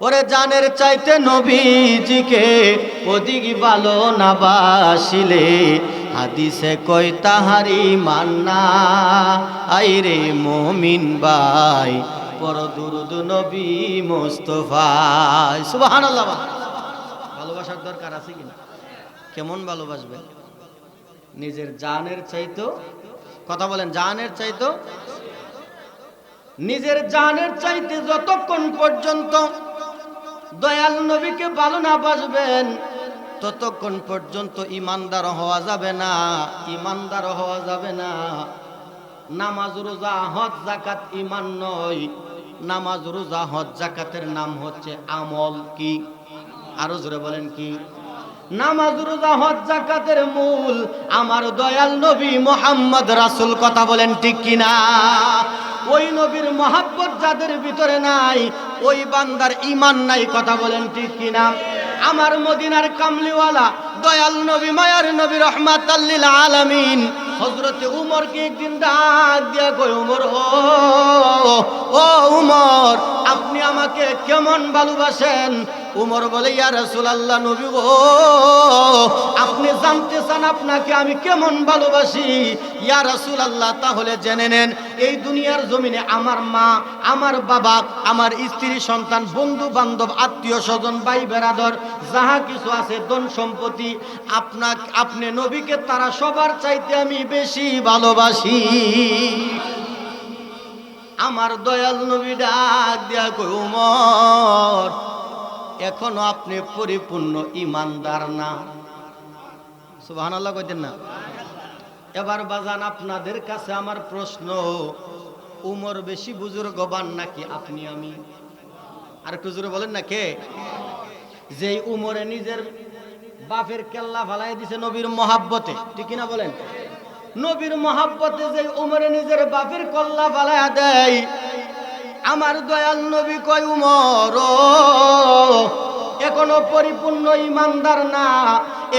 ওরে জানের চাইতে নবীজিকে অধিক ভালো না বাসিলে হাদিসে কই তাহারি মান্না। আইরে মুমিন ভাই পর দুরুদ নবী মুস্তাফা। সুবহানাল্লাহ। ভালোবাসার দরকার আছে কিনা? কেমন ভালোবাসবেন? নিজের জানের চাইতো, কথা বলেন, জানের চাইতো, নিজের জানের চাইতে যতক্ষণ পর্যন্ত দয়াল নবীকে ভালো না বাসবেন ততক্ষণ পর্যন্ত ইমানদার হওয়া যাবে না, ইমানদার হওয়া যাবে না। নামাজ রোজা হজ যাকাত ইমান নয়। নামাজ রোজা হজ যাকাতের নাম হচ্ছে আমল। কি? আরো জোরে বলেন কি? নামাজ রোজা হজ যাকাতের মূল আমার দয়াল নবী মুহাম্মদ রাসূল। কথা বলেন ঠিক কিনা? ওই নবীর মহব্বত যাদের ভিতরে নাই ওই বান্দার ঈমান নাই। কথা বলেন ঠিক কিনা? আমার মদিনার কামলিওয়ালা দয়াল নবী মায়ার নবী রহমাতাল লিল আলামিন হযরতে উমরকে একদিন ডাক দিয়া কয়, উমর ও উমর, আপনি আমাকে কেমন ভালোবাসেন? উমর বলে, ইয়া রাসূলুল্লাহ, নবী গো, আপনি জানতে চান আপনাকে আমি কেমন ভালোবাসি? ইয়া রাসূলুল্লাহ, তাহলে জেনে নেন, এই দুনিয়ার জমিনে আমার মা, আমার বাবা, আমার স্ত্রী, সন্তান, বন্ধু বান্ধব, আত্মীয় স্বজন, ভাই বেরাদর যাহা কিছু আছে, ধন সম্পত্তি, আপনি নবীকে তারা সবার চাইতে আমি বেশি ভালোবাসি। আমার দয়াল নবী ডাক দিয়া কই, উমর, এখনো আপনি পরিপূর্ণ ইমানদার না। সুবহানাল্লাহ কইতেন না? এবার বাজান আপনাদের কাছে আমার প্রশ্ন, উমর বেশি বুজুর্গবান নাকি আপনি আমি? আর একটু জোরে বলেন না, কে? যেই উমরে নিজের বাপের কেল্লা ফালাই দিছে নবীর মহাব্বতে, ঠিক কিনা বলেন? নবীর মহাব্বতে যে উমরে নিজের বাপের কল্লা ফালাইয়া দেয়, আমার দয়াল নবী কয়, উমর এখনো পরিপূর্ণ ইমানদার না।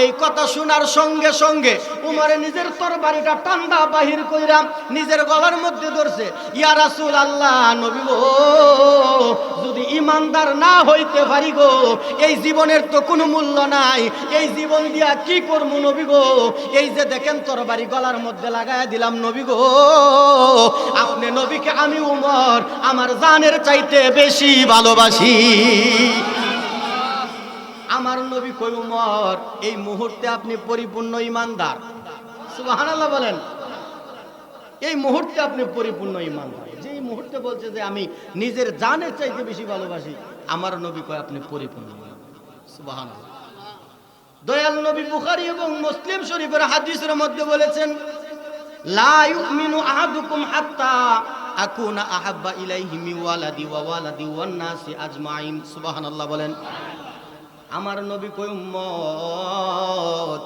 এই কথা শোনার সঙ্গে সঙ্গে উমরে নিজের তরবারিটা টান্ডা বাহির কইরা নিজের গলার মধ্যে ধরছে। ইয়া রাসূলুল্লাহ, নবী গো, যদি ইমানদার না হইতে পারি গো, এই জীবনের তো কোনো মূল্য নাই, এই জীবন দিয়া কি করব নবী গো? এই যে দেখেন তরবারি গলার মধ্যে লাগায়া দিলাম নবী গো, আপনি নবীকে আমি উমর আমার জানের চাইতে বেশি ভালোবাসি। আমার নবী কই, উমর এই মুহূর্তে আপনি পরিপূর্ণ ইমানদার। সুবহানাল্লাহ বলেন। এই মুহূর্তে আপনি পরিপূর্ণ ইমানদার। যেই মুহূর্তে বলছে যে আমি নিজের জানের চাইতে বেশি ভালোবাসি, আমার নবী কয় আপনি পরিপূর্ণ। সুবহানাল্লাহ। দয়াল নবী বুখারী এবং মুসলিম শরীফের হাদিসের মধ্যে বলেছেন, লা ইউমিনু আহাদুকুম হাত্তা আকুনা আহাব্বা ইলাইহি মিন ওয়ালাদি ওয়া ওয়ালাদি ওয়ান নাসি আজমাইন। সুবহানাল্লাহ বলেন। আমার নবী কই, উম্মত,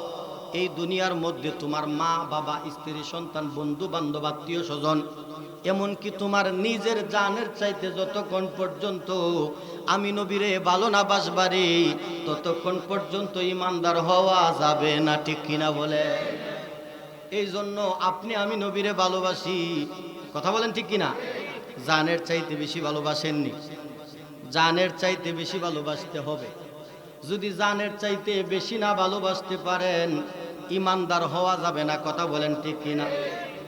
এই দুনিয়ার মধ্যে তোমার মা, বাবা, স্ত্রী, সন্তান, বন্ধু বান্ধব, আত্মীয় স্বজন, এমনকি তোমার নিজের জানের চাইতে যতক্ষণ পর্যন্ত আমি নবীরে ভালো না বাসবারে ততক্ষণ পর্যন্ত ইমানদার হওয়া যাবে না। ঠিক কিনা বলে? এই জন্য আপনি আমি নবীরে ভালোবাসি। কথা বলেন ঠিক কিনা? জানের চাইতে বেশি ভালোবাসেননি? জানের চাইতে বেশি ভালোবাসতে হবে। যদি জানের চাইতে বেশি না ভালোবাসতে পারেন ইমানদার হওয়া যাবে না। কথা বলেন ঠিক কিনা?